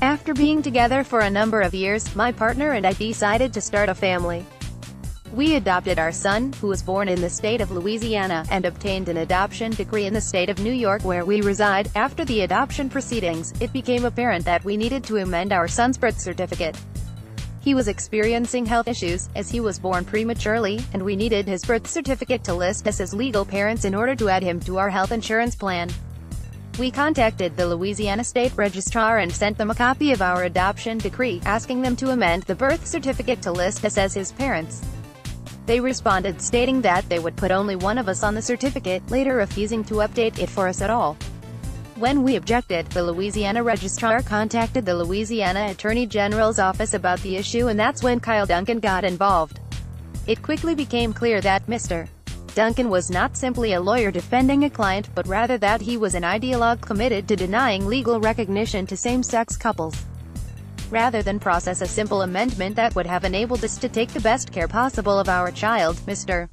After being together for a number of years, my partner and I decided to start a family. We adopted our son, who was born in the state of Louisiana, and obtained an adoption decree in the state of New York where we reside. After the adoption proceedings, it became apparent that we needed to amend our son's birth certificate. He was experiencing health issues, as he was born prematurely, and we needed his birth certificate to list us as legal parents in order to add him to our health insurance plan. We contacted the Louisiana State Registrar and sent them a copy of our adoption decree, asking them to amend the birth certificate to list us as his parents. They responded stating that they would put only one of us on the certificate, later refusing to update it for us at all. When we objected, the Louisiana Registrar contacted the Louisiana Attorney General's office about the issue, and that's when Kyle Duncan got involved. It quickly became clear that Mr. Duncan was not simply a lawyer defending a client, but rather that he was an ideologue committed to denying legal recognition to same-sex couples. Rather than process a simple amendment that would have enabled us to take the best care possible of our child, Mr.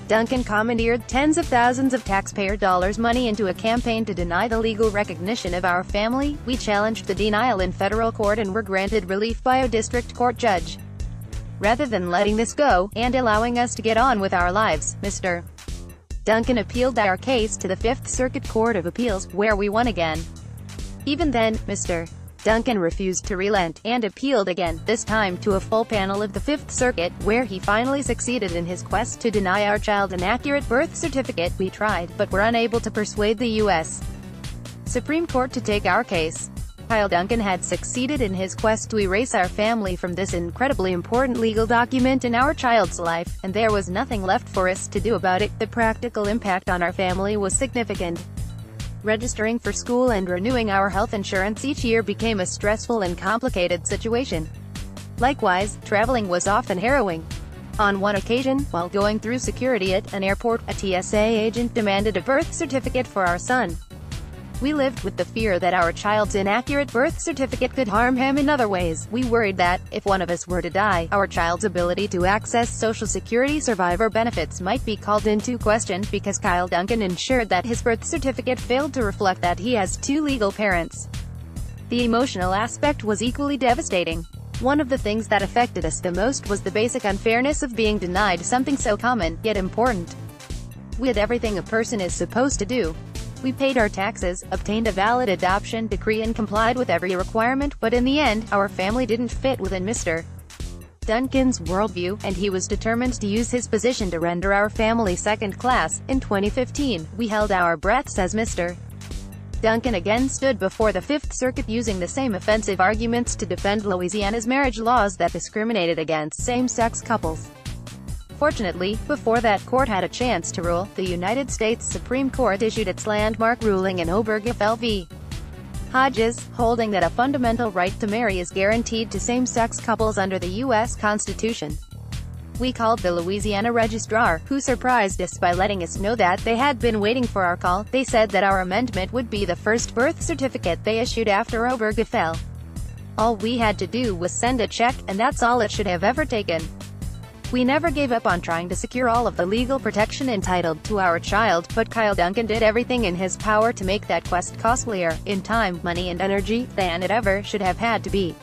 Duncan commandeered tens of thousands of taxpayer dollars money into a campaign to deny the legal recognition of our family. We challenged the denial in federal court and were granted relief by a district court judge. Rather than letting this go, and allowing us to get on with our lives, Mr. Duncan appealed our case to the Fifth Circuit Court of Appeals, where we won again. Even then, Mr. Duncan refused to relent, and appealed again, this time to a full panel of the Fifth Circuit, where he finally succeeded in his quest to deny our child an accurate birth certificate. We tried, but were unable to persuade the U.S. Supreme Court to take our case. Kyle Duncan had succeeded in his quest to erase our family from this incredibly important legal document in our child's life, and there was nothing left for us to do about it. The practical impact on our family was significant. Registering for school and renewing our health insurance each year became a stressful and complicated situation. Likewise, traveling was often harrowing. On one occasion, while going through security at an airport, a TSA agent demanded a birth certificate for our son. We lived with the fear that our child's inaccurate birth certificate could harm him in other ways. We worried that, if one of us were to die, our child's ability to access Social Security survivor benefits might be called into question, because Kyle Duncan ensured that his birth certificate failed to reflect that he has two legal parents. The emotional aspect was equally devastating. One of the things that affected us the most was the basic unfairness of being denied something so common, yet important. We did everything a person is supposed to do. We paid our taxes, obtained a valid adoption decree and complied with every requirement, but in the end, our family didn't fit within Mr. Duncan's worldview, and he was determined to use his position to render our family second class. In 2015, we held our breaths as Mr. Duncan again stood before the Fifth Circuit using the same offensive arguments to defend Louisiana's marriage laws that discriminated against same-sex couples. Fortunately, before that court had a chance to rule, the United States Supreme Court issued its landmark ruling in Obergefell v. Hodges, holding that a fundamental right to marry is guaranteed to same-sex couples under the U.S. Constitution. We called the Louisiana Registrar, who surprised us by letting us know that they had been waiting for our call. They said that our amendment would be the first birth certificate they issued after Obergefell. All we had to do was send a check, and that's all it should have ever taken. We never gave up on trying to secure all of the legal protection entitled to our child, but Kyle Duncan did everything in his power to make that quest costlier, in time, money and energy, than it ever should have had to be.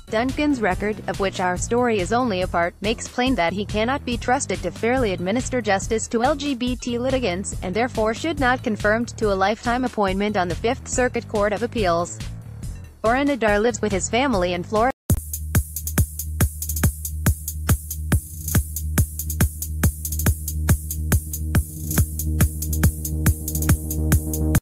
Duncan's record, of which our story is only a part, makes plain that he cannot be trusted to fairly administer justice to LGBT litigants, and therefore should not confirmed to a lifetime appointment on the Fifth Circuit Court of Appeals. Oren Adar lives with his family in Florida.